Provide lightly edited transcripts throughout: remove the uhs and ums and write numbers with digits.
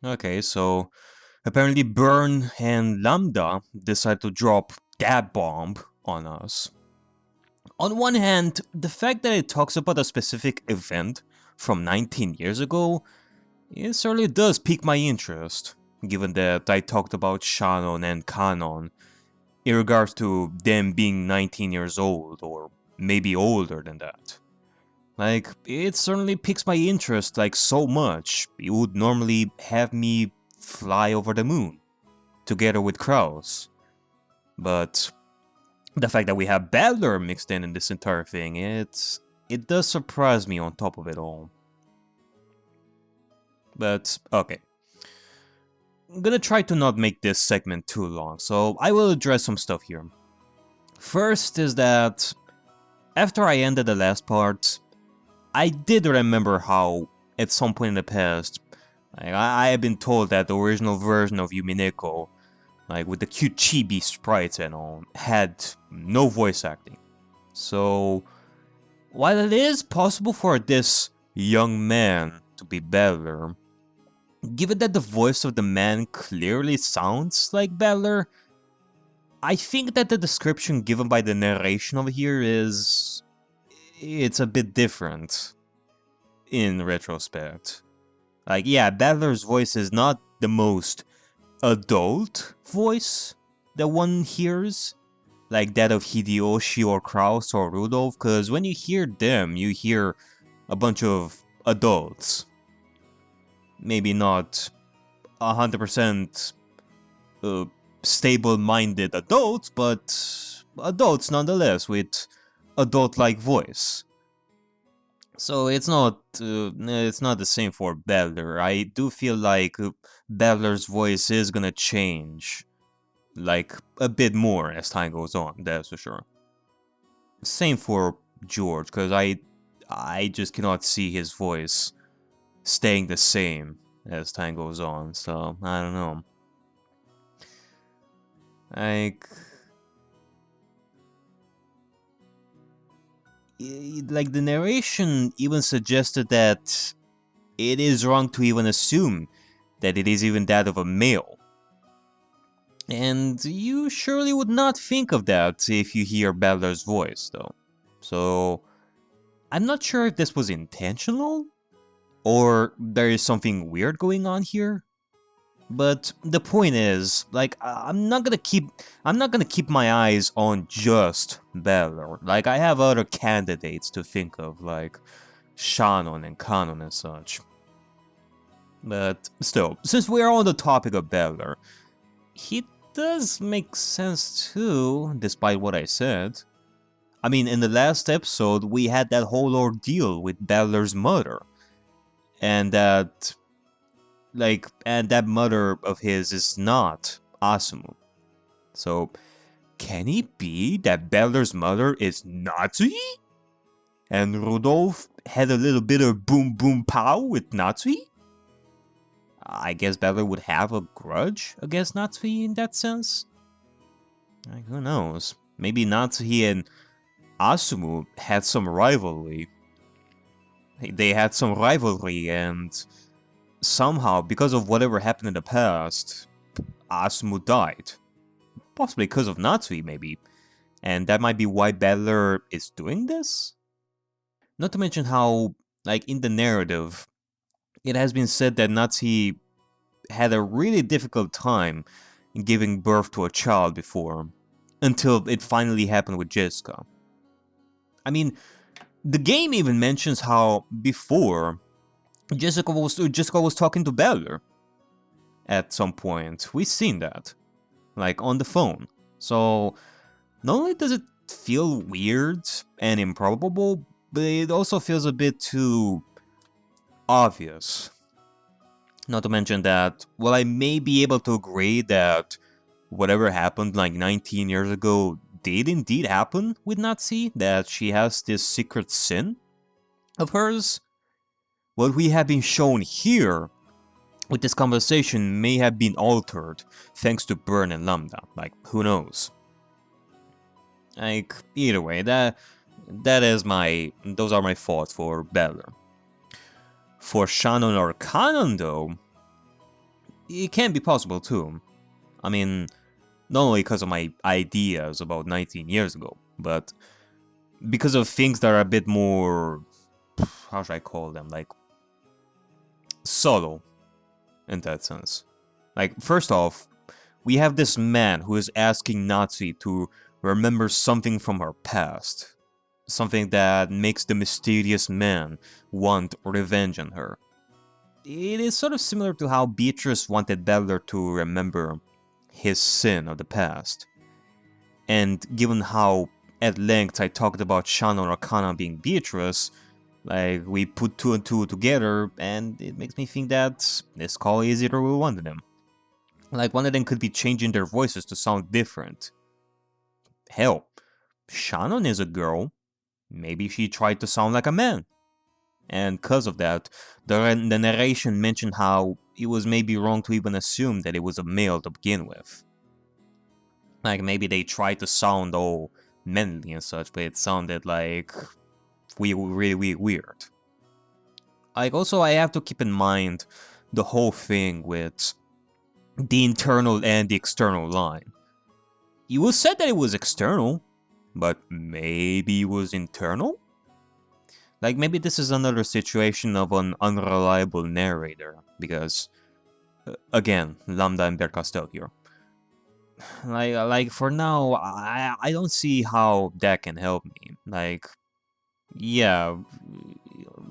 Okay, so apparently Burn and Lambda decide to drop that bomb on us. On one hand, the fact that it talks about a specific event from 19 years ago, it certainly does pique my interest, given that I talked about Shannon and Kanon in regards to them being 19 years old, or maybe older than that. Like, it certainly piques my interest like so much, it would normally have me fly over the moon, together with Kraus. But the fact that we have Battler mixed in this entire thing, it does surprise me on top of it all. But, okay. I'm gonna try to not make this segment too long, so I will address some stuff here. First is that, after I ended the last part, I did remember how, at some point in the past, I had been told that the original version of Umineko, like with the cute chibi sprites and all, had no voice acting. So, while it is possible for this young man to be better, given that the voice of the man clearly sounds like Battler, I think that the description given by the narration over here it's a bit different in retrospect. Like, yeah, Battler's voice is not the most adult voice that one hears, like that of Hideyoshi or Kraus or Rudolph, because when you hear them, you hear a bunch of adults. Maybe not 100% stable-minded adults, but adults nonetheless with adult-like voice. So it's not the same for Battler. I do feel like Battler's voice is gonna change, like a bit more as time goes on. That's for sure. Same for George, because I just cannot see his voice staying the same as time goes on. So I don't know. Like the narration even suggested that it is wrong to even assume that it is even that of a male. And you surely would not think of that if you hear Battler's voice, though. So, I'm not sure if this was intentional, or there is something weird going on here. But the point is, like, I'm not gonna keep my eyes on just Battler. Like, I have other candidates to think of, like Shannon and Kanon and such. But still, since we are on the topic of Battler, he does make sense too, despite what I said. I mean, in the last episode, we had that whole ordeal with Battler's mother. And that mother of his is not Asumu. So, can it be that Battler's mother is Natsui? And Rudolph had a little bit of boom boom pow with Natsui? I guess Battler would have a grudge against Natsui in that sense? Like, who knows? Maybe Natsui and Asumu had some rivalry. They had some rivalry, and somehow, because of whatever happened in the past, Asumu died. Possibly because of Natsui, maybe. And that might be why Battler is doing this? Not to mention how, like, in the narrative, it has been said that Natsui had a really difficult time in giving birth to a child before, until it finally happened with Jessica. I mean, the game even mentions how before Jessica was talking to Battler at some point. We've seen that, like on the phone. So not only does it feel weird and improbable, but it also feels a bit too obvious. Not to mention that, while I may be able to agree that whatever happened like 19 years ago did indeed happen with Natsui, that she has this secret sin of hers, what we have been shown here with this conversation may have been altered thanks to Burn and Lambda. Like, who knows? Like, either way, those are my thoughts for Battler. For Shannon or Kanon though, it can be possible too. I mean, not only because of my ideas about 19 years ago, but because of things that are a bit more, how should I call them, like, subtle, in that sense. Like, first off, we have this man who is asking Natsuki to remember something from her past. Something that makes the mysterious man want revenge on her. It is sort of similar to how Beatrice wanted Beller to remember his sin of the past. And given how at length I talked about Shano Rakana being Beatrice, like, we put two and two together, and it makes me think that this call is either one of them. Like, one of them could be changing their voices to sound different. Hell, Shannon is a girl. Maybe she tried to sound like a man. And because of that, the narration mentioned how it was maybe wrong to even assume that it was a male to begin with. Like, maybe they tried to sound all manly and such, but it sounded like really weird. Like, also, I have to keep in mind the whole thing with the internal and the external line. It was said that it was external, but maybe it was internal? Like, maybe this is another situation of an unreliable narrator, because, again, Lambda and Bercastel here. Like, for now, I don't see how that can help me. Like, yeah,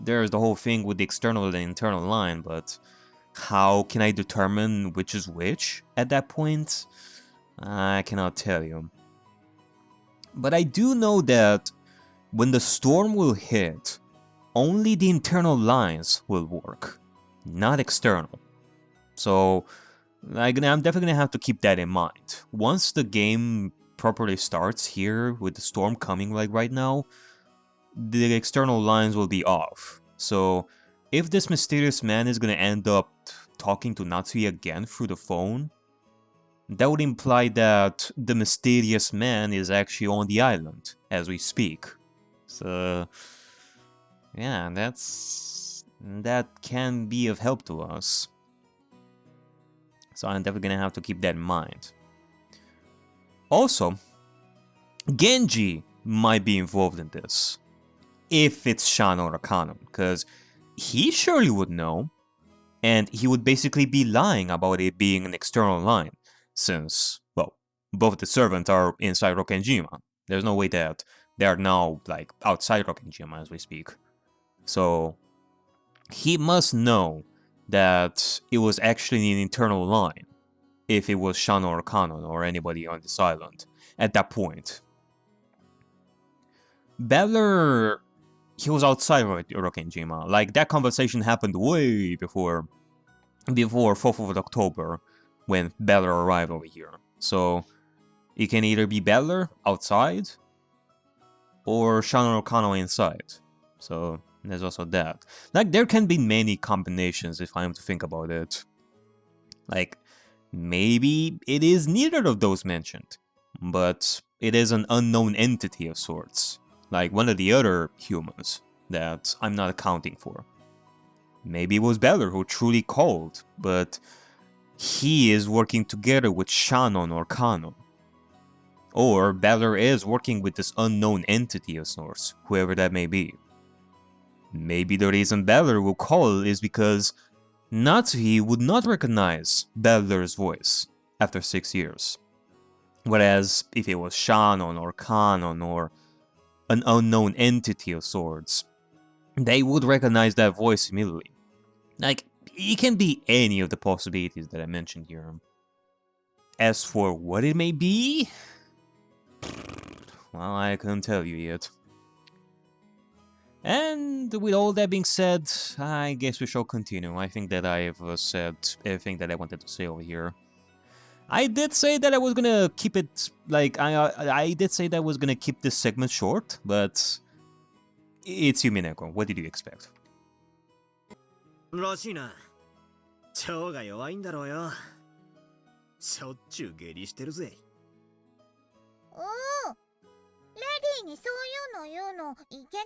there's the whole thing with the external and internal line, but how can I determine which is which at that point? I cannot tell you. But I do know that when the storm will hit, only the internal lines will work, not external. So, I'm definitely gonna have to keep that in mind. Once the game properly starts here, with the storm coming like right now, the external lines will be off. So, if this mysterious man is gonna end up talking to Natsuki again through the phone, that would imply that the mysterious man is actually on the island as we speak. So, yeah, that can be of help to us. So I'm definitely gonna have to keep that in mind. Also, Genji might be involved in this, if it's Shano Rakano, because he surely would know, and he would basically be lying about it being an external line, since, well, both the servants are inside Rokkenjima. There's no way that they are now, like, outside Rokkenjima as we speak. So, he must know that it was actually an internal line, if it was Shano or Kanon or anybody on this island at that point. Beller, he was outside Rokkenjima. Like, that conversation happened way before 4th of October, when Beller arrived over here. So, it can either be Beller outside, or Shano or Kano inside. So, there's also that. Like, there can be many combinations if I am to think about it. Like, maybe it is neither of those mentioned, but it is an unknown entity of sorts, like one of the other humans that I'm not accounting for. Maybe it was Beller who truly called, but he is working together with Shannon or Kanon. Or Beller is working with this unknown entity of sorts, whoever that may be. Maybe the reason Beller will call is because Natsuki would not recognize Beller's voice after 6 years. Whereas if it was Shannon or Kanon or an unknown entity of sorts, they would recognize that voice immediately. Like, it can be any of the possibilities that I mentioned here. As for what it may be, well, I couldn't tell you yet. And with all that being said, I guess we shall continue. I think that I have said everything that I wanted to say over here. I did say that I was gonna keep it, like, I did say that I was gonna keep this segment short, but it's Umineko. What did you expect? らしいな。腸が弱いんだろうよ。しょっちゅう下痢してるぜ。おお、レディーにそういうの言うのいけな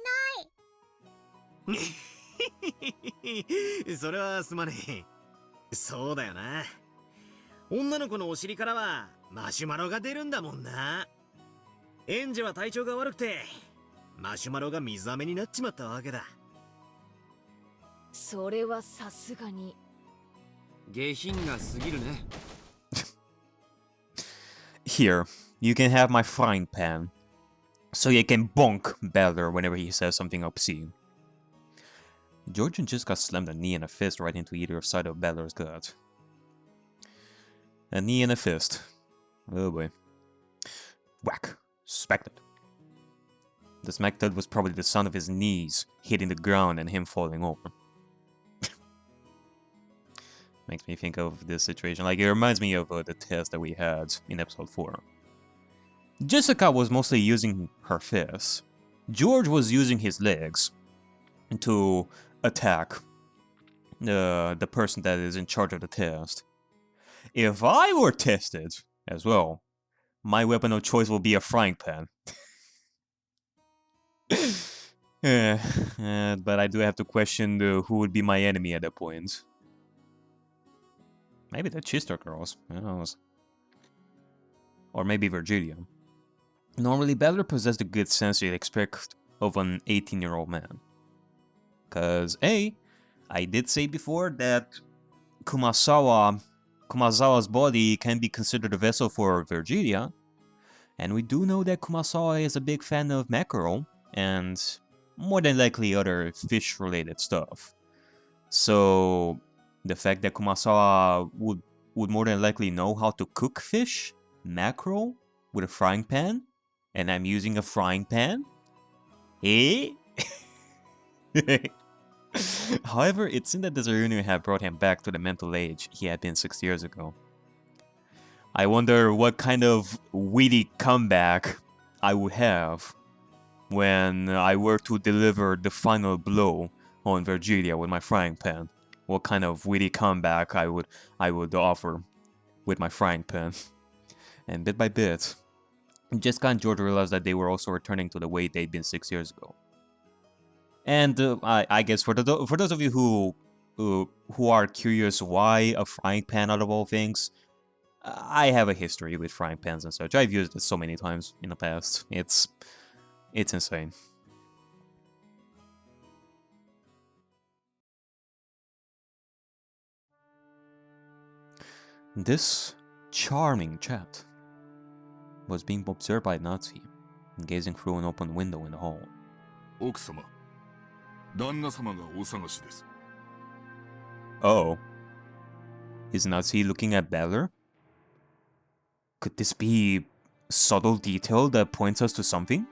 い。それはすまねえ。そうだよな。女の子のお尻からはマシュマロが出るんだもんな。園児は体調が悪くてマシュマロが水飴になっちまったわけだ。それはさすがに下品が過ぎるね。Here, you can have my frying pan, so you can bonk Beller whenever he says something obscene. Georgian just got slammed a knee and a fist right into either side of Beller's gut. A knee and a fist. Oh boy. Whack. Smacked. The smack thud was probably the sound of his knees hitting the ground and him falling over. Makes me think of this situation. Like, it reminds me of the test that we had in episode 4. Jessica was mostly using her fists. George was using his legs to attack the person that is in charge of the test. If I were tested as well, my weapon of choice will be a frying pan. But I do have to question who would be my enemy at that point. Maybe the Chister girls. Who knows? Or maybe Virgilia. Normally, Beller possessed the good sense you'd expect of an 18-year-old man. Because, A, I did say before that Kumasawa's body can be considered a vessel for Virgilia. And we do know that Kumasawa is a big fan of mackerel, and more than likely other fish-related stuff. So, the fact that Kumasawa would more than likely know how to cook fish, mackerel, with a frying pan, and I'm using a frying pan? Eh? However, it seemed that this reunion had brought him back to the mental age he had been 6 years ago. I wonder what kind of witty comeback I would have when I were to deliver the final blow on Virgilia with my frying pan. What kind of witty comeback I would offer with my frying pan. And bit by bit, Jessica and George realized that they were also returning to the way they'd been 6 years ago. And I guess for those of you who are curious why a frying pan out of all things, I have a history with frying pans and such. I've used it so many times in the past. It's insane. This charming chat was being observed by Natsuki, gazing through an open window in the hall. 奥様、旦那様がお探しです。 Oh. Is Natsuki looking at Beller? Could this be subtle detail that points us to something?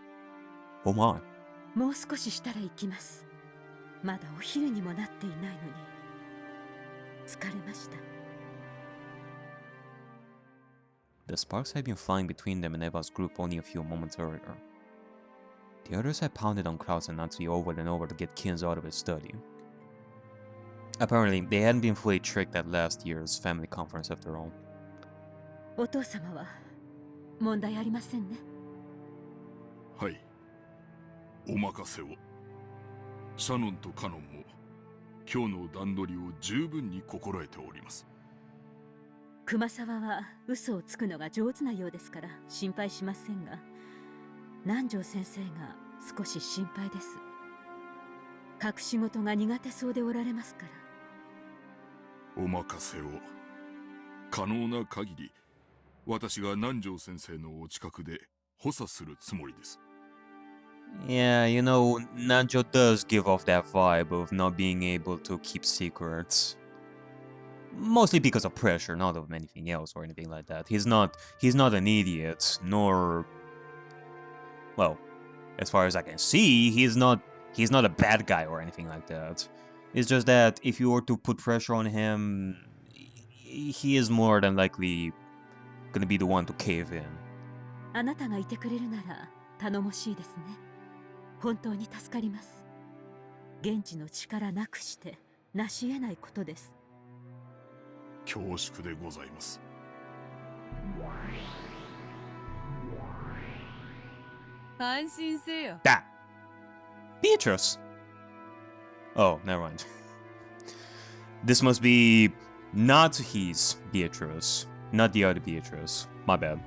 Oh my. もう少ししたら行きます。まだお昼にもなっていないのに。疲れました。 The sparks had been flying between them and Eva's group only a few moments earlier. The others had pounded on Kraus and Natsuki over and over to get Kins out of his study. Apparently, they hadn't been fully tricked at last year's family conference after all. お父様は問題ありませんね。はい。お任せを。シャノンとカノンも今日の段取りを十分に心得ております。熊沢は嘘をつくのが上手なようですから心配しませんが、南條先生が少し心配です。隠し事が苦手そうでおられますから。お任せを。可能な限り、私が南條先生のお近くで補佐するつもりです。Yeah, you know, Nanjo does give off that vibe of not being able to keep secrets. Mostly because of pressure, not of anything else or anything like that. He's not an idiot, nor... Well, as far as I can see, he's not a bad guy or anything like that. It's just that if you were to put pressure on him, he is more than likely gonna be the one to cave in. あなたがいてくれるなら頼もしいですね。本当に助かります。現地の力なくして成し得ないことです。恐縮でございます。安心せよ。That Beatrice. Oh, never mind. This must be Natsuki's Beatrice. not the other Beatrice. My bad.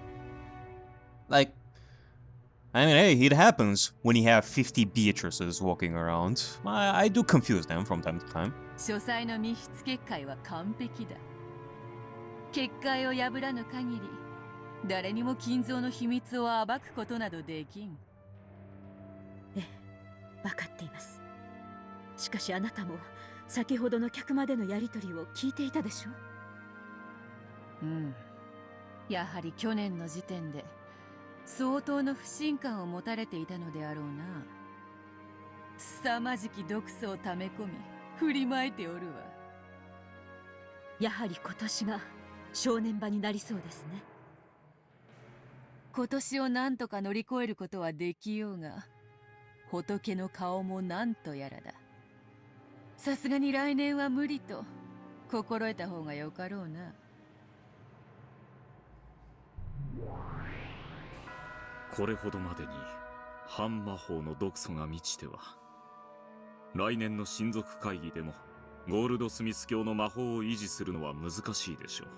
Like, I mean, hey, it happens when you have 50 Beatrices walking around. I do confuse them from time to time. 書斎の密室結界は完璧だ。結界を破らぬ限り、誰にも金蔵の秘密を暴くことなどできん。ええ、分かっています。しかしあなたも先ほどの客までのやりとりを聞いていたでしょ。うん。やはり去年の時点で相当の不信感を持たれていたのであろうな。凄まじき毒素を溜め込み振りまいておるわ。やはり今年が正念場になりそうですね。今年を何とか乗り越えることはできようが、仏の顔もなんとやらだ。さすがに来年は無理と心得た方がよかろうな。これほどまでに反魔法の毒素が満ちては、来年の親族会議でもゴールドスミス教の魔法を維持するのは難しいでしょう。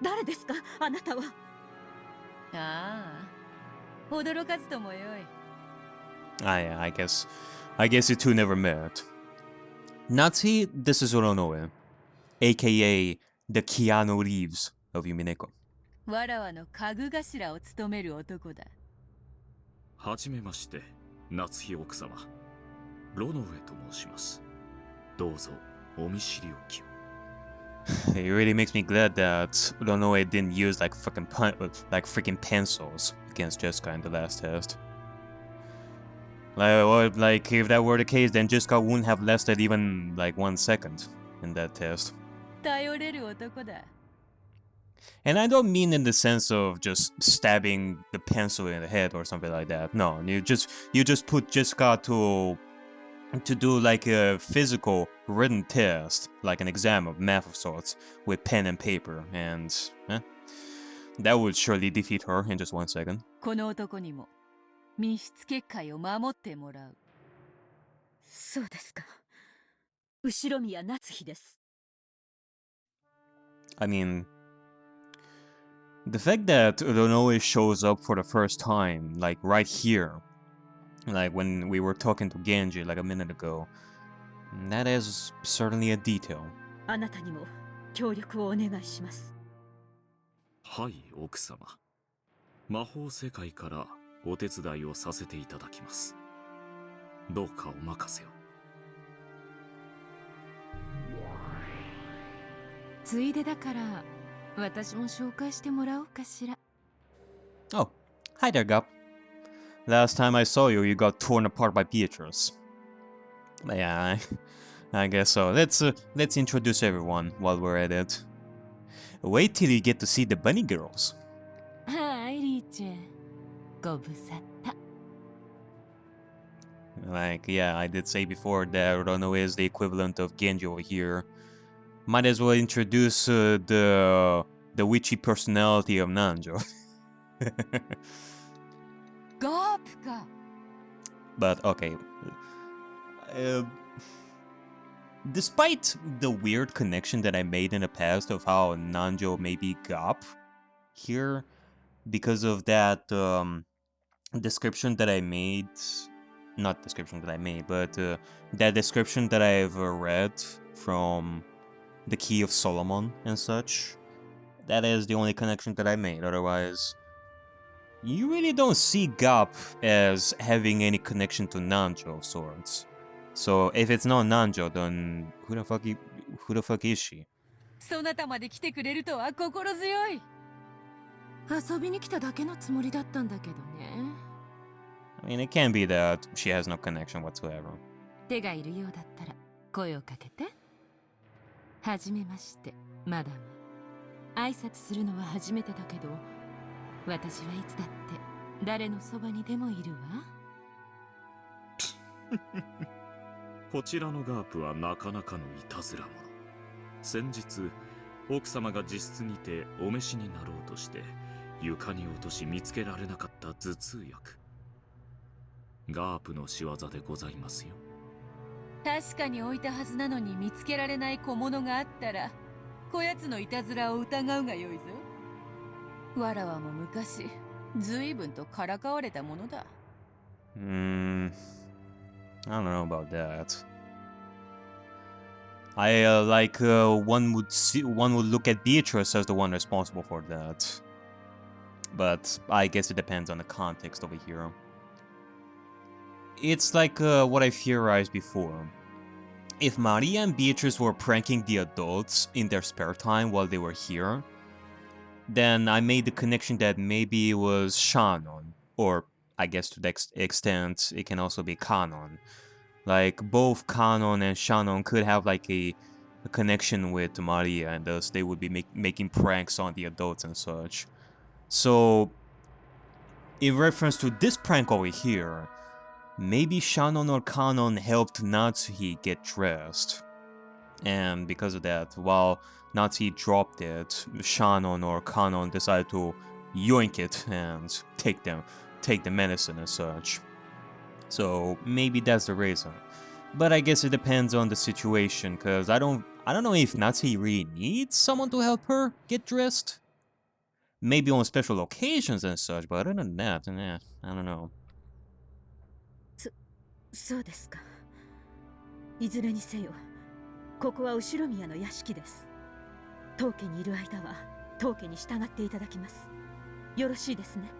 誰ですか、あなたは。ああ、驚かずともよい。Yeah, I guess you two never met. Natsuhi, this is Oronoe, a.k.a. the Keanu Reeves of Umineko. わらわの家具頭を務める男だ。はじめまして、夏日奥様。ロノウェと申します。どうぞお見知りおきを。It really makes me glad that Oronoe didn't use like freaking pencils against Jessica in the last test. Like if that were the case, then Jessica wouldn't have lasted even like 1 second in that test. 頼れる男だ。And I don't mean in the sense of just stabbing the pencil in the head or something like that. No, you just put Jessica to do like a physical written test, like an exam of math of sorts, with pen and paper, and that would surely defeat her in just 1 second. この男にも密室結界を守ってもらう。そうですか。後宮夏日です。I mean, the fact that Oronoe shows up for the first time, like right here, like when we were talking to Genji like a minute ago, that is certainly a detail. あなたにも協力をお願いします。はい、奥様。魔法世界からお手伝いをさせていただきます。どうかお任せを。ついでだから私も紹介してもらおうかしら。Oh, hi there, Gup. Last time I saw you, you got torn apart by Beatrice. Yeah, I guess so. Let's introduce everyone while we're at it. Wait till you get to see the bunny girls. はい、リーチェ。ご無沙汰。Like, yeah, I did say before that Oronoe is the equivalent of Genji over here. Might as well introduce the witchy personality of Nanjo. ガープか。But okay. Despite the weird connection that I made in the past of how Nanjo may be Gop here, because of that description that I made, not description that I made, but that description that I've read from the Key of Solomon and such, that is the only connection that I made. Otherwise, you really don't see Gop as having any connection to Nanjo of sorts. So if it's not Nanjo, then who the fuck is she? そなたまで来てくれるとは心強い。遊びに来ただけのつもりだったんだけどね。I mean, it can be that she has no connection whatsoever. 手がいるようだったら声をかけて。はじめまして、マダム。挨拶するのは初めてだけど、私はいつだって誰のそばにでもいるわ。こちらのガープはなかなかのいたずら者。先日、奥様が自室にてお召しになろうとして、床に落とし見つけられなかった頭痛薬。ガープの仕業でございますよ。確かに置いたはずなのに見つけられない小物があったら、こやつのいたずらを疑うがよいぞ。わらわも昔随分とからかわれたものだ。I don't know about that. One would look at Beatrice as the one responsible for that. But I guess it depends on the context over here. It's like what I theorized before. If Maria and Beatrice were pranking the adults in their spare time while they were here, then I made the connection that maybe it was Shannon, or I guess to the extent it can also be Kanon. Like both Kanon and Shannon could have like a connection with Maria, and thus they would be making pranks on the adults and such. So, in reference to this prank over here, maybe Shannon or Kanon helped Natsuhi get dressed. And because of that, while Natsuhi dropped it, Shannon or Kanon decided to yoink it and take the medicine and such. So maybe that's the reason. But I guess it depends on the situation, cause I don't know if Natsuhi really needs someone to help her get dressed. Maybe on special occasions and such, but other than that, I don't know. そうですか。いずれにせよ、ここは後宮の屋敷です。当家にいる間は当家に従っていただきます。よろしいですね。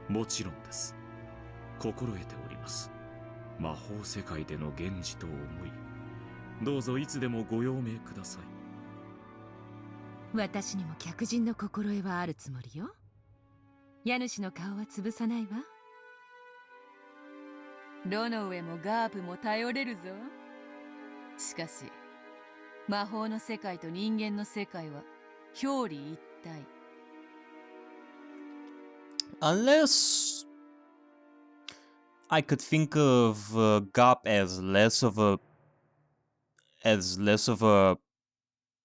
もちろんです。心得ております。魔法世界での源氏と思い、どうぞいつでもご用命ください。私にも客人の心得はあるつもりよ。家主の顔は潰さないわ。ロノウェもガープも頼れるぞ。しかし、魔法の世界と人間の世界は表裏一体。Unless I could think of Gop as less of a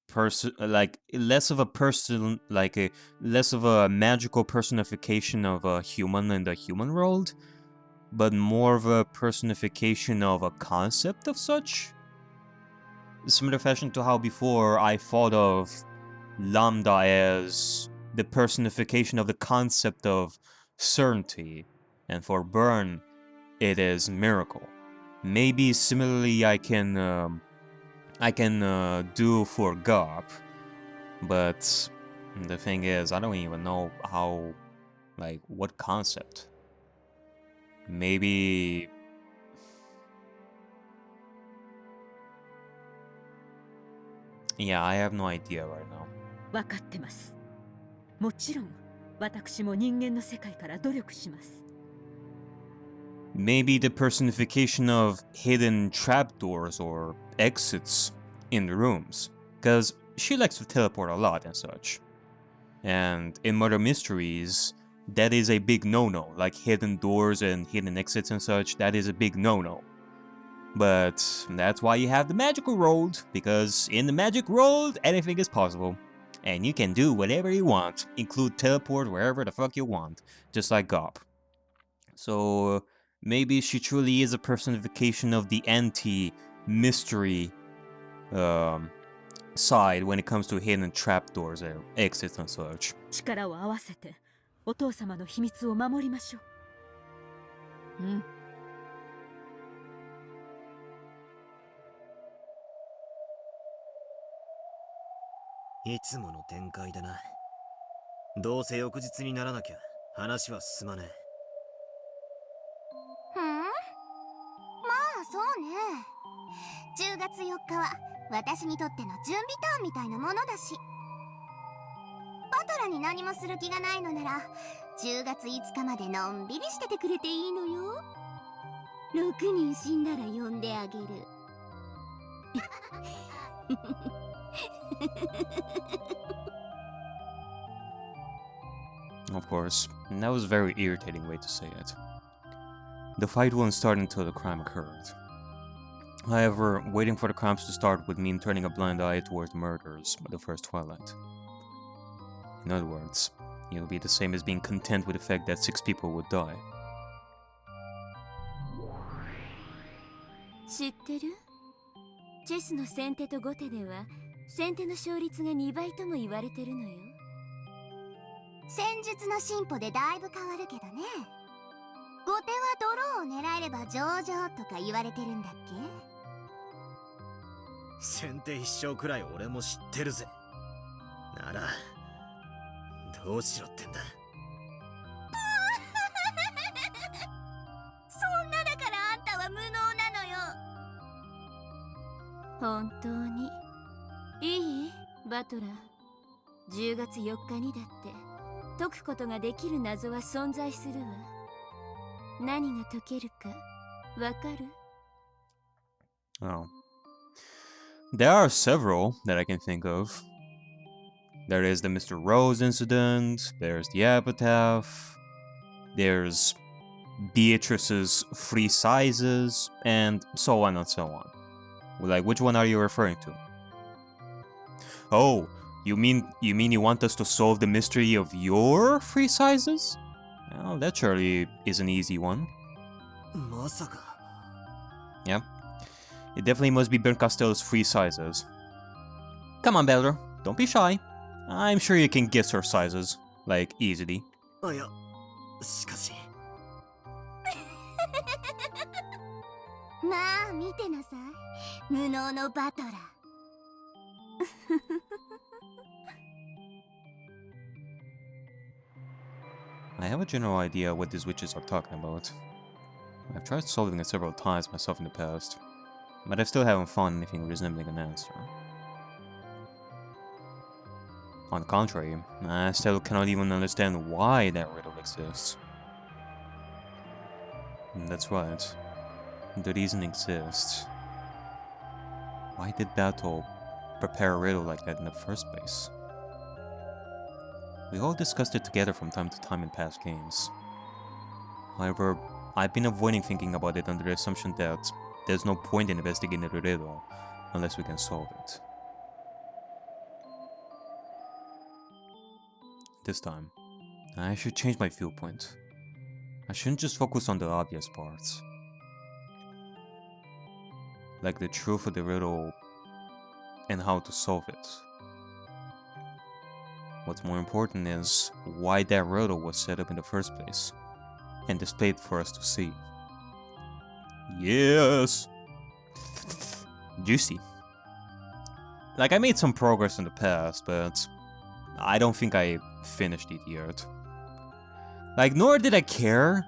person, like less of a person, like a less of a magical personification of a human in the human world, but more of a personification of a concept of such. Similar fashion to how before I thought of Lambda as the personification of the concept of certainty, and for Burn, it is miracle. Maybe similarly I can do for Gop, but the thing is, I don't even know how, like, what concept. Maybe... Yeah, I have no idea right now. わかってます。もちろん、私も人間の世界から努力します。Maybe the personification of hidden trapdoors or exits in the rooms, because she likes to teleport a lot and such. And in Murder Mysteries, that is a big no-no, like hidden doors and hidden exits and such, that is a big no-no. But that's why you have the magical world, because in the magic world, anything is possible. And you can do whatever you want, include teleport wherever the fuck you want, just like Gop. So maybe she truly is a personification of the anti-mystery side when it comes to hidden trapdoors and exits and such. 力を合わせてお父様の秘密を守りましょう。うん。いつもの展開だな。どうせ翌日にならなきゃ話は進まねえ。まあそうね。10月4日は私にとっての準備ターンみたいなものだし、バトラに何もする気がないのなら10月5日までのんびりしててくれていいのよ。6人死んだら呼んであげる。Of course, and that was a very irritating way to say it. The fight wouldn't start until the crime occurred. However, waiting for the crimes to start would mean turning a blind eye towards the murders by the first twilight. In other words, it would be the same as being content with the fact that 6 people would die. 知ってる？チェスの先手と後手では先手の勝率が2倍とも言われてるのよ。戦術の進歩でだいぶ変わるけどね。後手はドローを狙えれば上々とか言われてるんだっけ。先手必勝くらい俺も知ってるぜ。ならどうしろってんだ。そんなだからあんたは無能なのよ。本当にいいバトラー。10月4日にだって解くことができる謎は存在するわ。何が解けるかわかる？ Oh. There are several that I can think of. There is the Mr. Rose incident, there's the epitaph, there's Beatrice's free sizes, and so on and so on. Like, which one are you referring to? Oh, you mean you want us to solve the mystery of your free sizes? Well, that surely is an easy one. まさか。 Yeah. It definitely must be Bernd Castell's free sizes. Come on, Beller. Don't be shy. I'm sure you can guess her sizes, like, easily. あ、いや、しかし。まあ見てなさい、無能のバトラー。I have a general idea what these witches are talking about. I've tried solving it several times myself in the past, but I still haven't found anything resembling an answer. On the contrary, I still cannot even understand why that riddle exists. That's right. The reason exists. Why did Battle prepare a riddle like that in the first place? We all discussed it together from time to time in past games. However, I've been avoiding thinking about it under the assumption that there's no point in investigating the riddle unless we can solve it. This time, I should change my viewpoint. I shouldn't just focus on the obvious parts. Like the truth of the riddle and how to solve it. What's more important is why that riddle was set up in the first place and displayed for us to see. Yes! Juicy. Like, I made some progress in the past, but I don't think I finished it yet. Like, nor did I care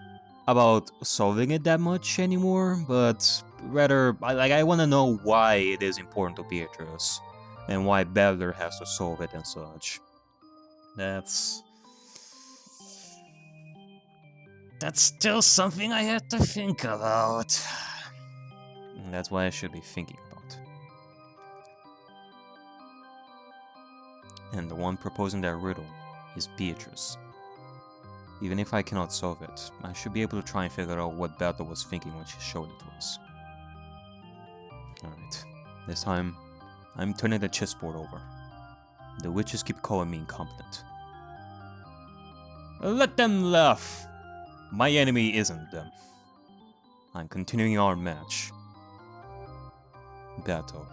about solving it that much anymore, but rather, I want to know why it is important to Beatrice, and why Balder has to solve it and such. That's still something I have to think about. And that's why I should be thinking about. And the one proposing that riddle is Beatrice. Even if I cannot solve it, I should be able to try and figure out what Bertha was thinking when she showed it to us. Alright, this time, I'm turning the chessboard over. The witches keep calling me incompetent. Let them laugh! My enemy isn't them. I'm continuing our match. Battle.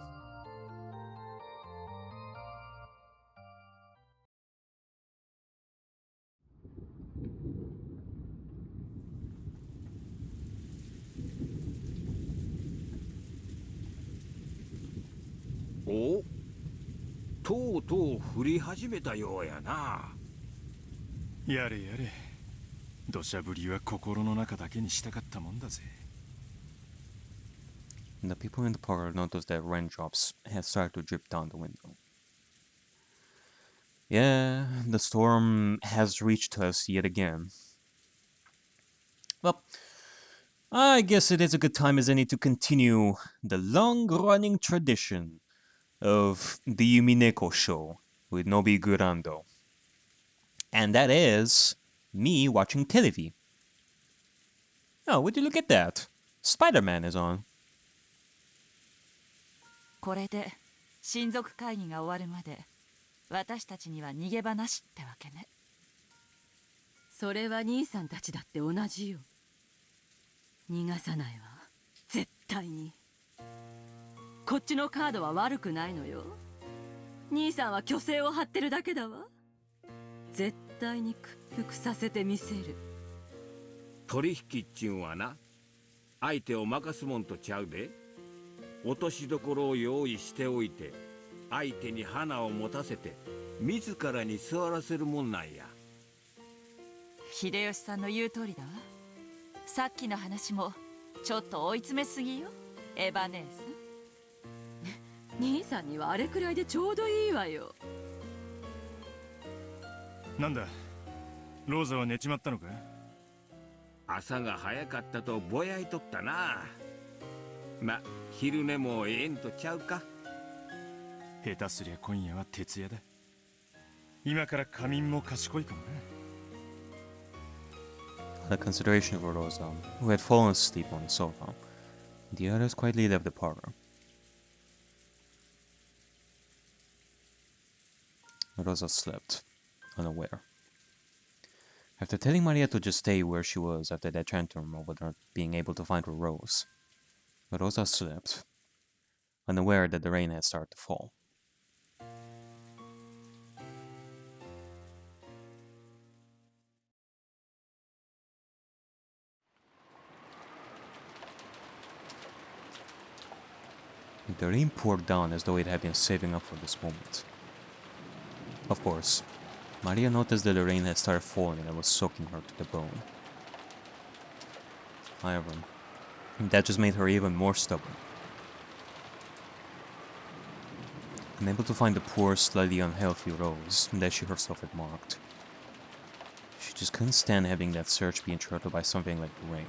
Oh? とうとう降り始めたようやな。やれやれ。土砂降りは心の中だけにしたかったもんだぜ。The people in the park notice that raindrops have started to drip down the window. Yeah, the storm has reached us yet again. Well, I guess it is a good time as any to continue the long-running tradition of the Umineko show with Noby Gurando. And that is me watching television. Oh, would you look at that? Spider-Man is on. これで親族会議が終わるまで私たちには逃げ場なしってわけね。それは兄さんたちだって同じよ。逃がさないわ、絶対に。こっちのカードは悪くないのよ。兄さんは虚勢を張ってるだけだわ。絶対に屈服させてみせる。取引っちゅうんはな、相手を任すもんとちゃうで。落としどころを用意しておいて、相手に花を持たせて自らに座らせるもんなんや。秀吉さんの言う通りだわ。さっきの話もちょっと追い詰めすぎよ、エヴァ姉さん。兄さんにはあれくらいでちょうどいいわよ。なんだ、ローザは寝ちまったのか？朝が早かったとぼやいとったな。ま、昼寝もええんとちゃうか。下手すりゃ今夜は徹夜だ。今から仮眠も賢いかもな。Out of consideration for Rosa, who had fallen asleep on the sofa, the others quietly left the parlor. Rosa slept, unaware. After telling Maria to just stay where she was after that tantrum over not being able to find her rose, Rosa slept, unaware that the rain had started to fall. The rain poured down as though it had been saving up for this moment. Of course, Maria noticed that the rain had started falling and was soaking her to the bone. However, that just made her even more stubborn. Unable to find the poor, slightly unhealthy rose that she herself had marked, she just couldn't stand having that search be interrupted by something like the rain.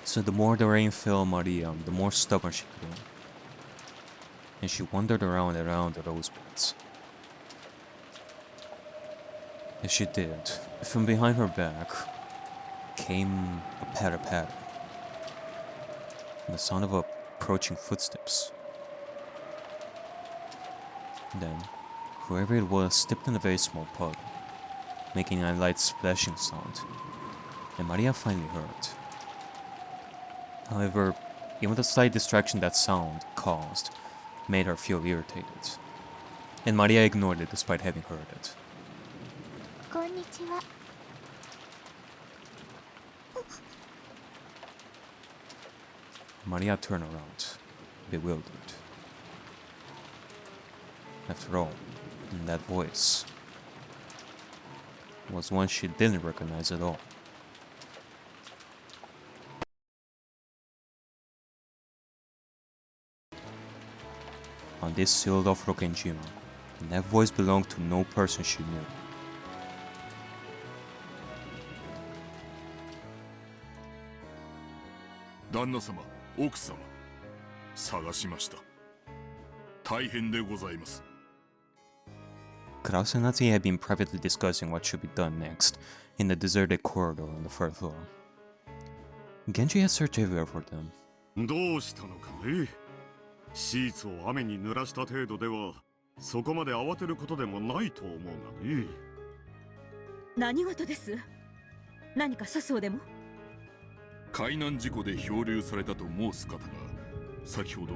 So the more the rain fell on Maria, the more stubborn she grew, and she wandered around and around the rose beds. As she did, from behind her back came a patter-patter, and the sound of approaching footsteps. Then, whoever it was stepped in a very small puddle, making a light splashing sound, and Maria finally heard. However, even the slight distraction that sound caused made her feel irritated, and Maria ignored it despite having heard it. Konnichiwa. Maria turned around, bewildered. After all, that voice was one she didn't recognize at all. On this sealed-off Rokenjima, that voice belonged to no person she knew. Danna-sama, 奥様、探しました。大変でございます。Kraus and Natsuki had been privately discussing what should be done next in the deserted corridor on the third floor. Genji had searched everywhere for them. どうしたのかね。シーツを雨に濡らした程度ではそこまで慌てることでもないと思うがね。何事です？何か粗相でも？海難事故で漂流されたと申す方が先ほど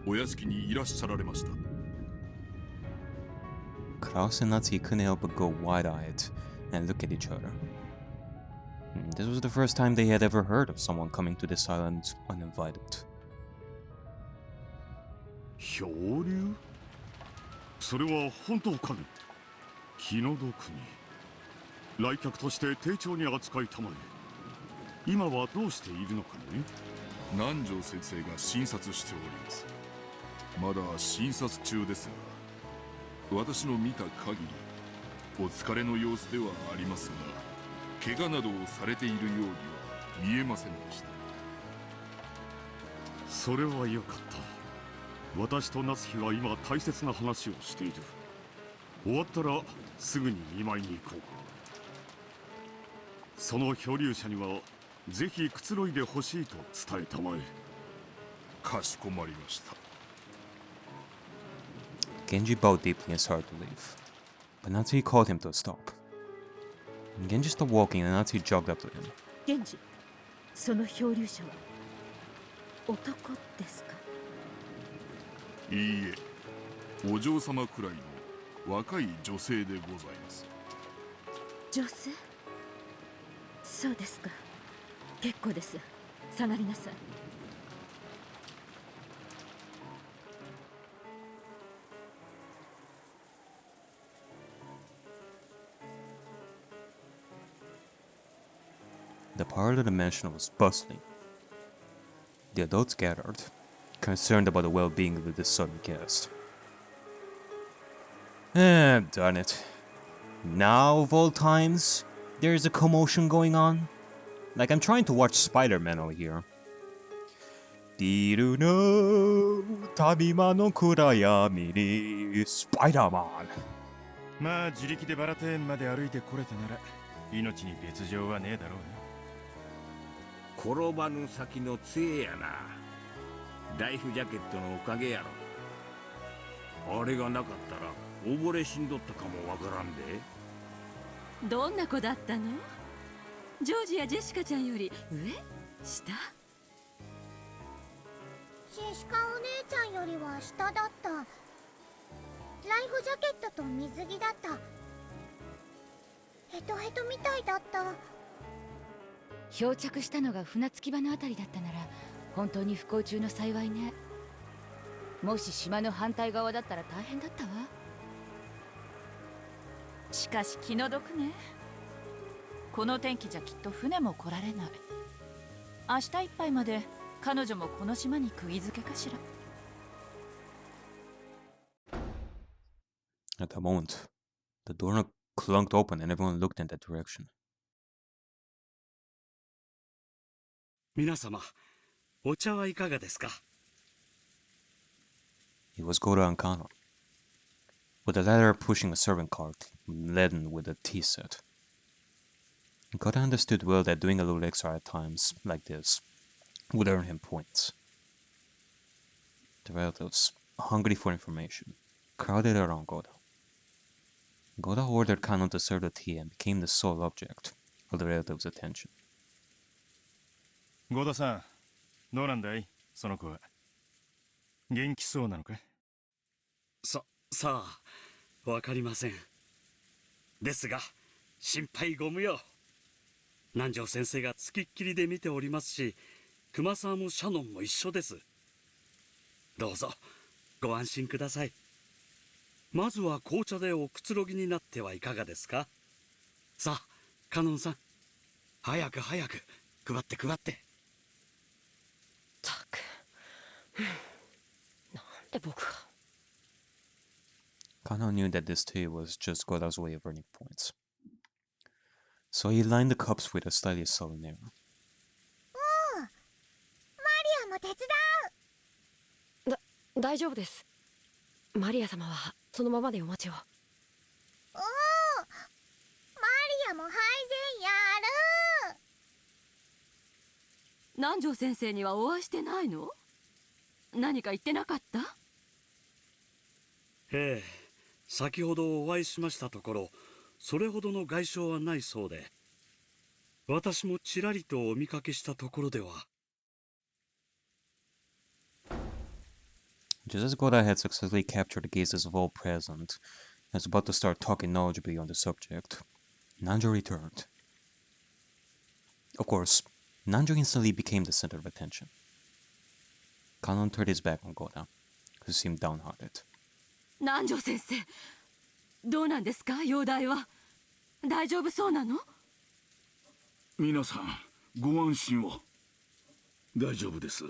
お屋敷にいらっしゃられました。Kraus and Natsuki couldn't help but go wide-eyed and look at each other. This was the first time they had ever heard of someone coming to this island uninvited. 漂流？それは本当かね。気の毒に来客として丁重に扱いたまえ。今はどうしているのかね。南條先生が診察しております。まだ診察中ですが、私の見た限りお疲れの様子ではありますが、怪我などをされているようには見えませんでした。それはよかった。私と夏日は今大切な話をしている。終わったらすぐに見舞いに行こう。その漂流者にはぜひくつろいでほしいと伝えたまえ。かしこまりました。Genji bowed deeply and started to leave, but Natsuki called him to a stop. Genji stopped walking and Natsuki jogged up to him. 源氏、その漂流者は男ですか？いいえ、お嬢様くらいの若い女性でございます。女性？そうですか。結構です。下がりなさい。The parlor dimension was bustling. The adults gathered, concerned about the well-being of the sudden guest. Darn it. Now, of all times, there's a commotion going on. Like I'm trying to watch Spider-Man over here. Diru no tabima no kurayami ni Spider-Man. まあ自力でバラテーンまで歩いてこれたなら命に別状はねえだろうな。転ばぬ先の杖やな。ライフジャケットのおかげやろ。あれがなかったら溺れ死んどったかもわからんで。どんな子だったの？ジョージやジェシカちゃんより上？下？ジェシカお姉ちゃんよりは下だった。ライフジャケットと水着だった。ヘトヘトみたいだった。漂着したのが船着き場のあたりだったなら本当に不幸中の幸いね。もし島の反対側だったら大変だったわ。しかし気の毒ね。この天気じゃきっと船も来られない。明日いっぱいまで彼女もこの島に釘付けかしら。At that moment, the door clunked open and everyone looked in that direction. 皆様、お茶はいかがですか? It was Goda and Kano, with the latter pushing a servant cart laden with a tea set. Goda understood well that doing a little extra at times like this would earn him points. The relatives, hungry for information, crowded around Goda. Goda ordered Kano to serve the tea and became the sole object of the relatives' attention. ゴダさん、どうなんだいその子は。元気そうなのか？さあ、わかりません。ですが、心配ご無用。南條先生がつきっきりで見ておりますし、熊沢もシャノンも一緒です。どうぞ、ご安心ください。まずは紅茶でおくつろぎになってはいかがですか？さあ、カノンさん、早く配って。ったく、なんで僕が。Kano knew that this tea was just Goda's way of earning points. So he lined the cups with a slightly sullen air. おう、マリアも手伝う。大丈夫です。マリア様はそのままでお待ちを。おお、マリアも配膳やる。南條先生にはお会いしてないの？何か言ってなかった？ええ、先ほどお会いしましたところ、それほどの外傷はないそうで、私もちらりとお見かけしたところでは。Just as Goda had successfully captured the gazes of all present and was about to start talking knowledgeably on the subject, Nanjo returned. Of course, Nanjo instantly became the center of attention. Kanon turned his back on Goda, who seemed downhearted. 南條先生、どうなんですか？容体は大丈夫そうなの？皆さん、ご安心を。大丈夫です。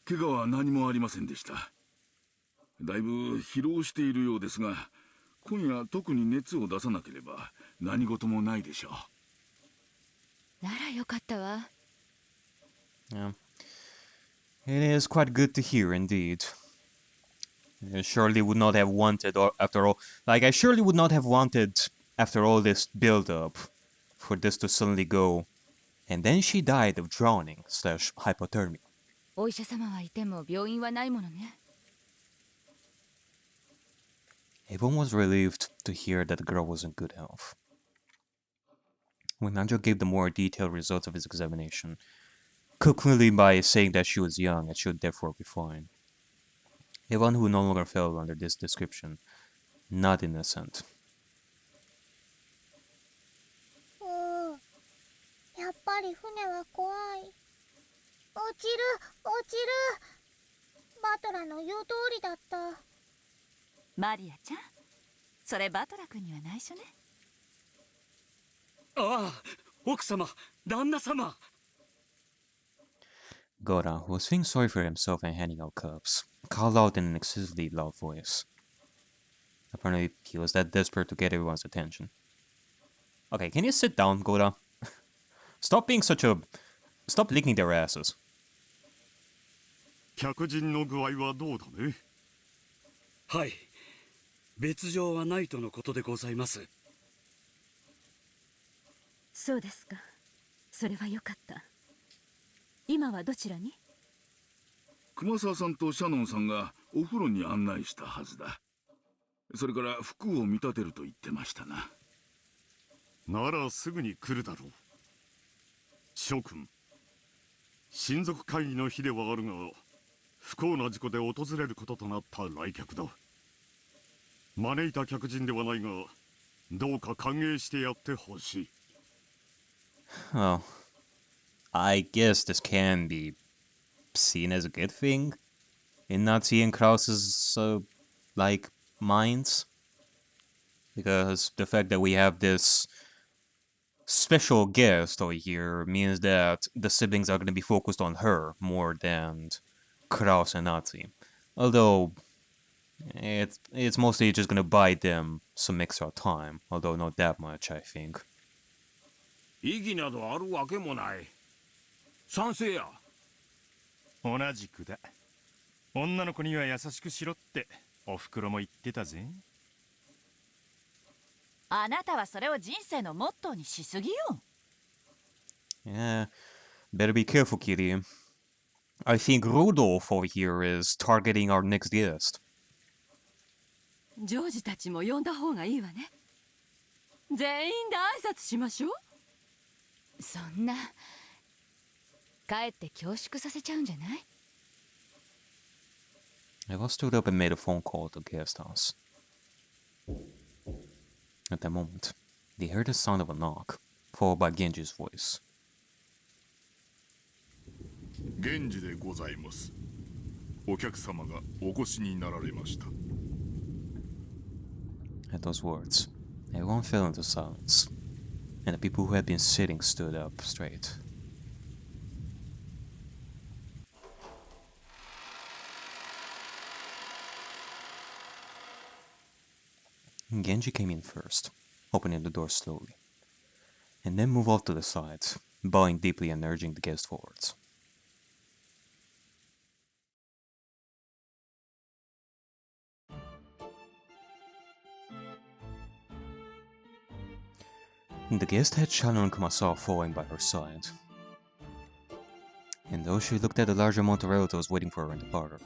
怪我は何もありませんでした。だいぶ疲労しているようですが、今夜特に熱を出さなければ何事もないでしょう。ならよかったわ。Yeah. It is quite good to hear indeed. I surely would not have wanted, or after all, I surely would not have wanted, after all this build-up, for this to suddenly go, and then she died of drowning / hypothermia. お医者様はいても病院はないものね。Everyone was relieved to hear that the girl was in good health. When Nanjo gave the more detailed results of his examination, concluding by saying that she was young and should therefore be fine, A one who no longer fell under this description. Not innocent. やっぱり船は怖い。落ちる落ちる。バトラの言う通りだった。マリアちゃん、それバトラ君には内緒ね。ああ、奥様、旦那様。Gora, who was feeling sorry for himself and handing out cups, called out in an excessively loud voice. Apparently, he was that desperate to get everyone's attention. Okay, can you sit down, Gora? Stop being such a... Stop licking their asses. 客人の具合はどうだね。はい、別状はないとのことでございます。そうですか。それはよかった。今はどちらに？熊沢さんとシャノンさんがお風呂に案内したはずだ。それから服を見立てると言ってましたな。ならすぐに来るだろう。諸君、親族会議の日ではあるが、不幸な事故で訪れることとなった来客だ。招いた客人ではないが、どうか歓迎してやってほしい。Well, I guess this can be seen as a good thing in Nazi and Kraus's, like, minds. Because the fact that we have this special guest over here means that the siblings are going to be focused on her more than Kraus and Nazi. Although, it's mostly just going to buy them some extra time. Although not that much, I think. 意義などあるわけもない。賛成や。同じくだ。女の子には優しくしろっておふくろも言ってたぜ。あなたはそれを人生のモットーにしすぎよ。Yeah, better be careful, Kitty. I think Rudolph over here is targeting our next guest. ジョージたちも呼んだ方がいいわね。全員で挨拶しましょう。そんな、かえって恐縮させちゃうんじゃない？ Eva stood up and made a phone call to the guest house. At that moment, they heard the sound of a knock, followed by Genji's voice. 源氏でございます。お客様がお越しになられました。At those words, everyone fell into silence, and the people who had been sitting stood up straight. Genji came in first, opening the door slowly, and then moved off to the side, bowing deeply and urging the guest forwards. The guest had Shano and Kumasawa following by her side, and though she looked at the large amount of relatives waiting for her in the parlor,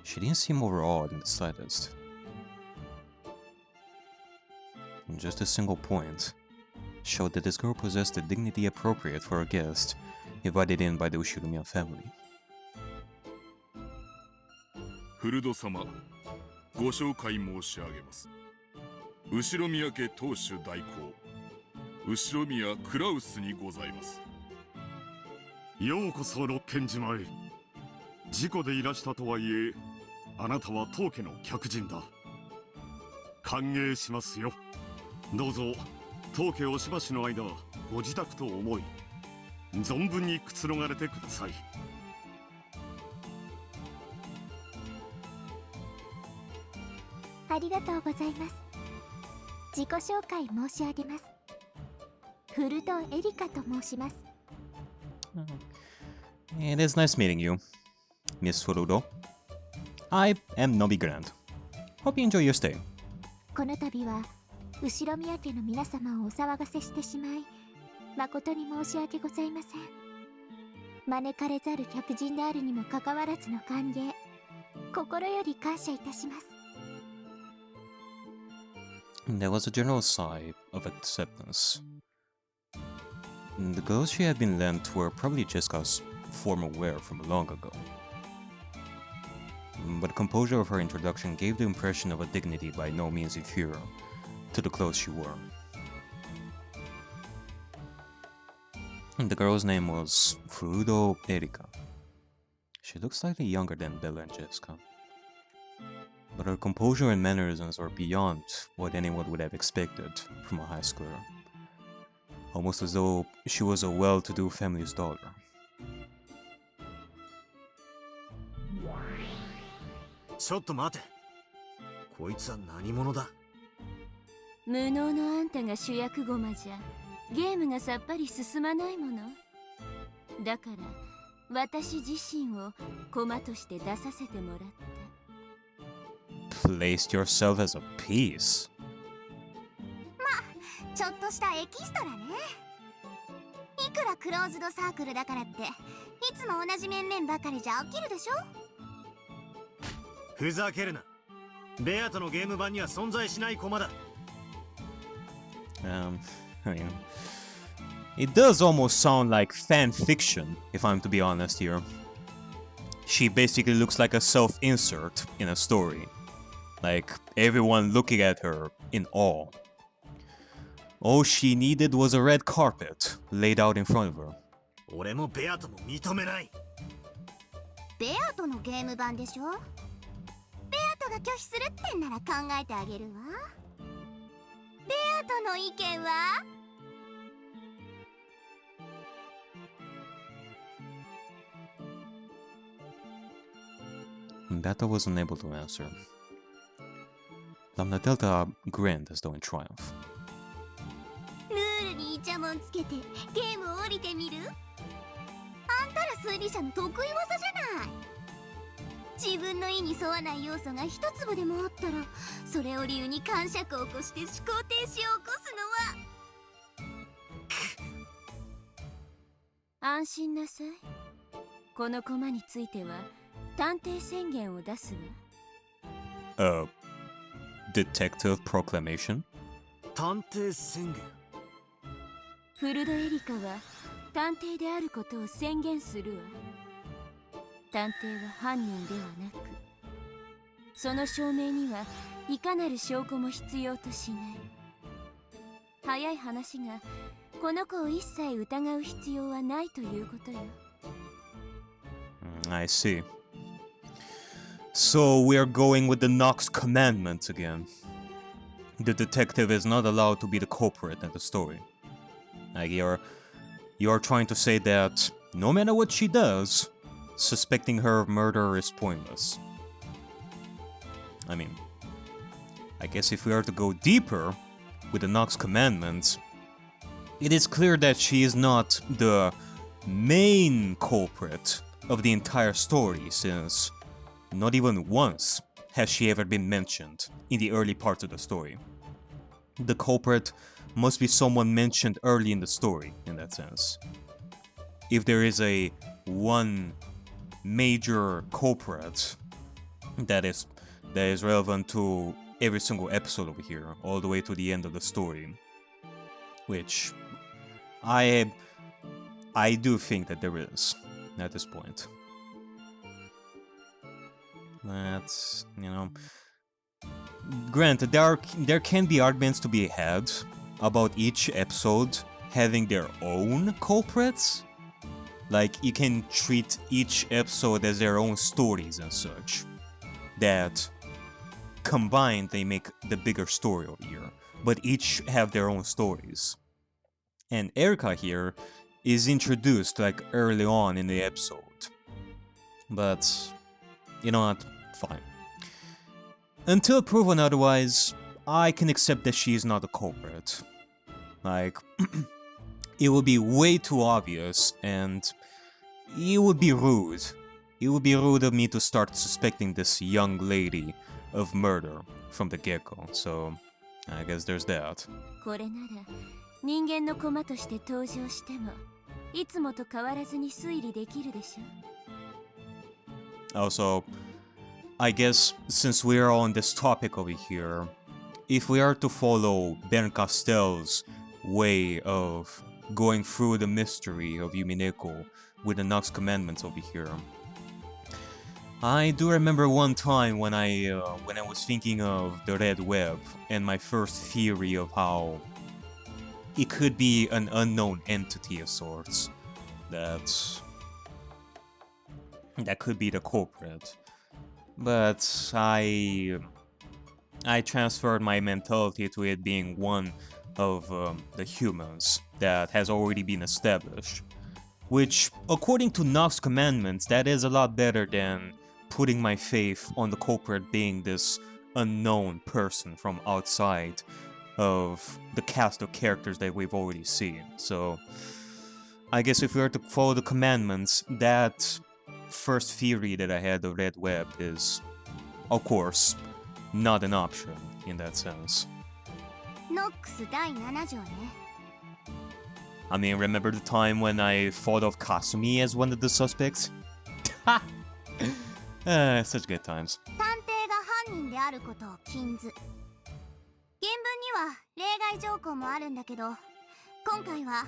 she didn't seem overawed in the slightest. And just a single point showed that this girl possessed the dignity appropriate for a guest invited in by the Ushiromiya family. フルド様、ご紹介申し上げます。後ろ宮家当主代行、後ろ宮クラウスにございます。ようこそ六軒島へ。事故でいらしたとはいえ、あなたは当家の客人だ。歓迎しますよ。どうぞ当家おしばしの間ご自宅と思い存分にくつろがれてください。ありがとうございます。自己紹介申し上げます。フルドエリカと申します。It is nice meeting you, Miss Furudo. I am Noby Grand. Hope you enjoy your stay. この度は後ろ宮家の皆様をお騒がせしてしまい誠に申し訳ございません。招かれざる客人であるにもかかわらずの歓迎、心より感謝いたします。There was a general sigh of acceptance. The girls she had been lent were probably Jessica's former wear from long ago. but the composure of her introduction gave the impression of a dignity by no means inferior to the clothes she wore. And the girl's name was Furudo Erika. She looked slightly younger than Bella and Jessica, but her composure and mannerisms were beyond what anyone would have expected from a high schooler, almost as though she was a well-to-do family's daughter. ちょっと待て。こいつは何者だ。無能のあんたが主役駒じゃゲームがさっぱり進まないもの。だから私自身を駒として出させてもらった。 Placed yourself as a piece. まあ、ちょっとしたエキストラね。いくらクローズドサークルだからっていつも同じ面々ばかりじゃ飽きるでしょ。ふざけるな。ベアとのゲーム版には存在しない駒だ。I mean, it does almost sound like fan fiction, if I'm to be honest here. She basically looks like a self-insert in a story. Like, everyone looking at her in awe. All she needed was a red carpet laid out in front of her. 俺もベアとも認めない。ベアとのゲーム版でしょ。ベアとが拒否するってんなら考えてあげるわ。ベアとの意見はBeta was unable to answer. Lambda Delta grinned as though in triumph. ルールにイチャモンつけてゲームを降りてみる？あんたら推理者の得意技じゃない。自分の意に沿わない要素が一粒でもあったらそれを理由に感触を起こして思考停止を起こすのは。安心なさい。この駒については探偵宣言を出すわ。Detective proclamation? 探偵宣言。フルドエリカは探偵であることを宣言するわ。探偵は犯人ではなく、その証明にはいかなる証拠も必要としない。早い話が、この子を一切疑う必要はないということよ。I see. So we are going with the Nox commandments again. The detective is not allowed to be the culprit in the story. Like you're trying to say that no matter what she does, suspecting her of murder is pointless. I mean, I guess if we are to go deeper with the Nox commandments, it is clear that she is not the main culprit of the entire story, since not even once has she ever been mentioned in the early parts of the story. The culprit must be someone mentioned early in the story, in that sense. If there is a one major culprit that is relevant to every single episode over here, all the way to the end of the story, which I do think that there is at this point. That's, you know, granted, there can be arguments to be had about each episode having their own culprits. Like, you can treat each episode as their own stories and such, that combined they make the bigger story over here, but each have their own stories. And Erika here is introduced like early on in the episode, but you know what, fine. Until proven otherwise, I can accept that she is not a culprit. Like, it would be way too obvious, and it would be rude. It would be rude of me to start suspecting this young lady of murder from the get-go, so I guess there's that. これなら人間の駒として登場してもいつもと変わらずに推理できるでしょ。 Also, I guess since we are on this topic over here, if we are to follow Ben Castell's way of going through the mystery of Umineko with the Nox commandments over here, I do remember one time when I was thinking of the red web and my first theory of how it could be an unknown entity of sorts that could be the culprit. But I transferred my mentality to it being one of the humans that has already been established. Which, according to Nox's commandments, that is a lot better than putting my faith on the culprit being this unknown person from outside of the cast of characters that we've already seen. So, I guess if we were to follow the commandments, that first theory that I had of Red Web is, of course, not an option in that sense. I mean, remember the time when I thought of Kasumi as one of the suspects? Ha! Such good times. 探偵が犯人であることを禁ず。原文には例外条項もあるんだけど、今回は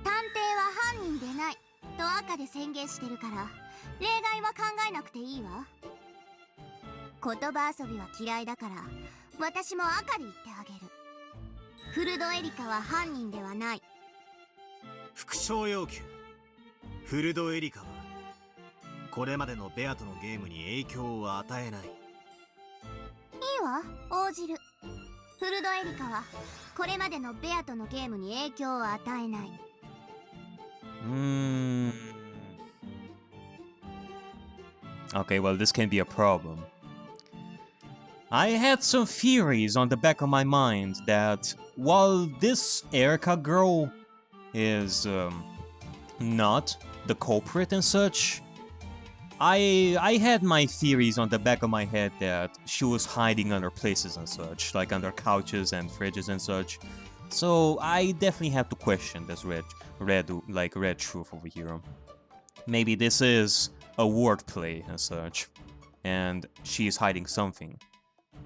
探偵は犯人でないと赤で宣言してるから、例外は考えなくていいわ。言葉遊びは嫌いだから、私も赤で言ってあげる。フルドエリカは犯人ではない。副賞要求。フルドエリカはこれまでのベアとのゲームに影響を与えない。いいわ、応じる。フルドエリカはこれまでのベアとのゲームに影響を与えない。Okay, well, this can be a problem. I had some theories on the back of my mind that while this Erika girl is not the culprit and such, I had my theories on the back of my head that she was hiding under places and such, like under couches and fridges and such. So I definitely have to question this red truth over here. Maybe this is a wordplay and such, and she is hiding something.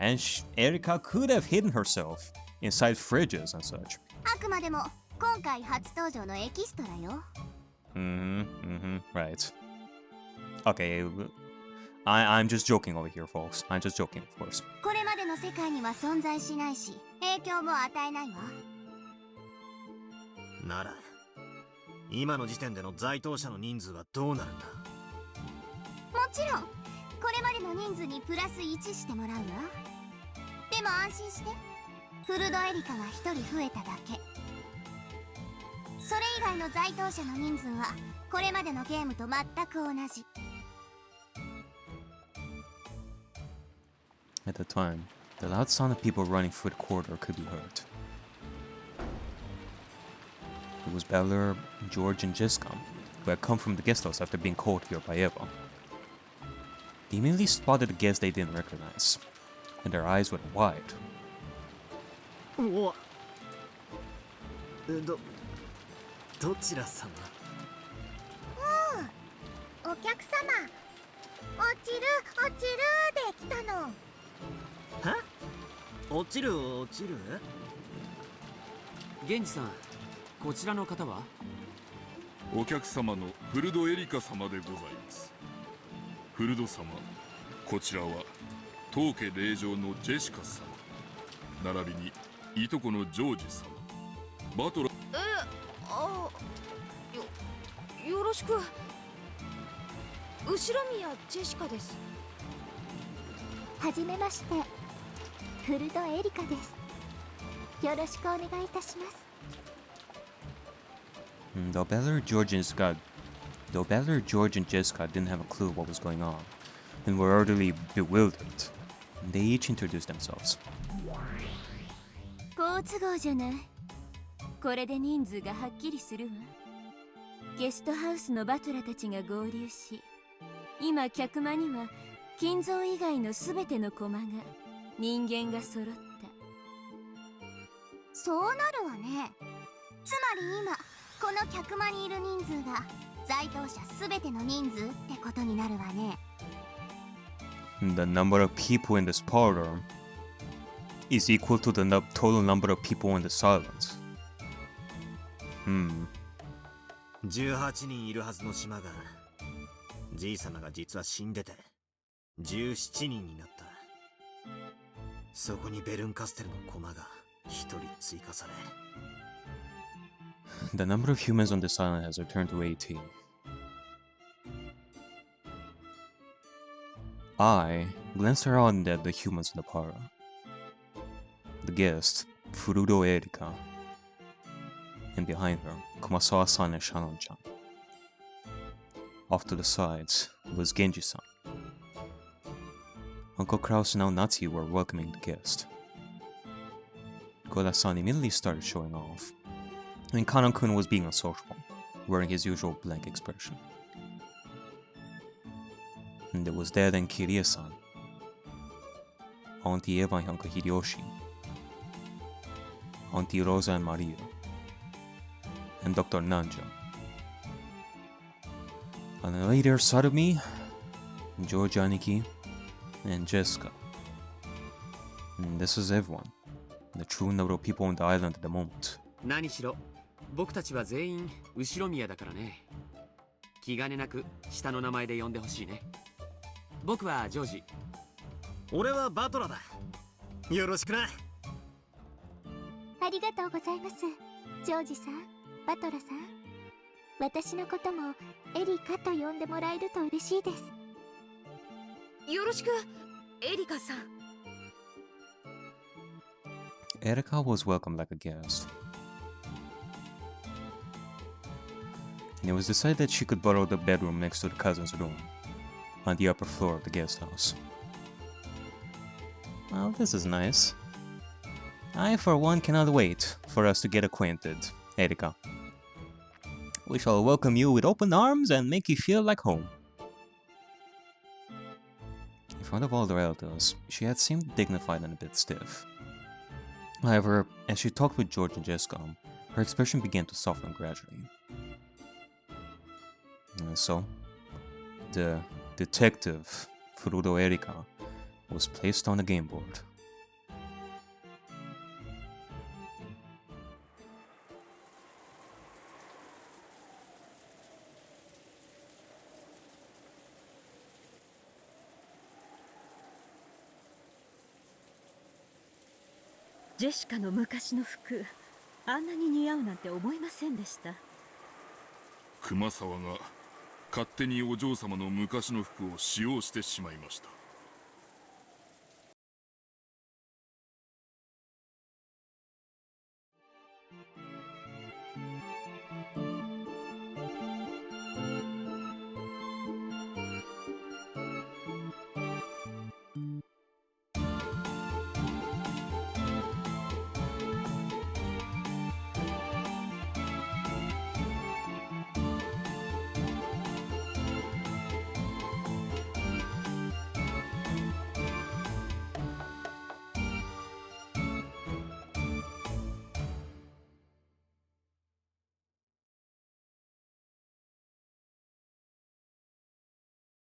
And Erika could have hidden herself inside fridges and such. あくまでも今回初登場のエキストラよ。Right. Okay, I'm just joking over here, folks. I'm just joking, of course. これまでの世界には存在しないし、影響も与えないわ。なら、今の時点での在当者の人数はどうなるんだ？もちろん、これまでの人数にプラス1してもらうわ。でも安心して、フルドエリカが1人増えただけ。それ以外の在当者の人数はこれまでのゲームと全く同じ。At the time, the loud sound of people running through the corridor could be heard. It was Beller, George, and Jiscom, who had come from the guest house after being called here by Eva. They immediately spotted a guest they didn't recognize, and their eyes went wide. どちら様？お客様、落ちるで来たの。は？落ちる？源氏さん、こちらの方は？お客様のフルドエリカ様でございます。フルド様、こちらは当家令嬢のジェシカ様、並びにいとこのジョージ様、バトラ。よろしく。後ろ宮ジェシカです。はじめまして、フルドエリカです。よろしくお願いいたします。Though Beller, George, and Jessica didn't have a clue what was going on, and were utterly bewildered, they each introduced themselves. 好都合じゃない。これで人数がはっきりするわ。ゲストハウスのバトラたちが合流し、今客間には金蔵以外のすべての駒が人間が揃った。そうなるわね。つまり今この客間にいる人数が在当者すべての人数ってことになるわね。The number of people in this parlor is equal to the total number of people in the silence. 18人いるはずの島が、じい様が実は死んでて、17人になった。そこにベルンカステルの駒が1人追加され。The number of humans on this island has returned to 18. I glanced around at the humans in the parlor. The guest, Furudo Erika, and behind her, Kumasawa-san and Shannon-chan. Off to the sides was Genji-san. Uncle Kraus and Natsu were welcoming the guest. Goda-san immediately started showing off, and Kanon-kun was being unsociable, wearing his usual blank expression. And there was there then Kirie-san, Auntie Eva and Uncle Hideyoshi, Auntie Rosa and Maria, and Dr. Nanja. On the later side of me, George Aniki and Jessica. And this is everyone, the true number of people on the island at the moment. 何しろ僕たちは全員後ろ宮だからね。気兼ねなく下の名前で呼んでほしいね。僕はジョージ。俺はバトラだ。よろしくな。ありがとうございます、ジョージさん、バトラさん。私のこともエリカと呼んでもらえると嬉しいです。よろしく、エリカさん。Erika was welcomed like a guest. And it was decided that she could borrow the bedroom next to the cousin's room, on the upper floor of the guest house. Well, this is nice. I, for one, cannot wait for us to get acquainted, Erika. We shall welcome you with open arms and make you feel like home. In front of all the relatives, she had seemed dignified and a bit stiff. However, as she talked with George and Jessica, her expression began to soften gradually. And so, the detective, Furudo Erika, was placed on the game board. Jessica の昔の服、あんなに似合うなんて思いませんでした。熊沢が勝手にお嬢様の昔の服を使用してしまいました。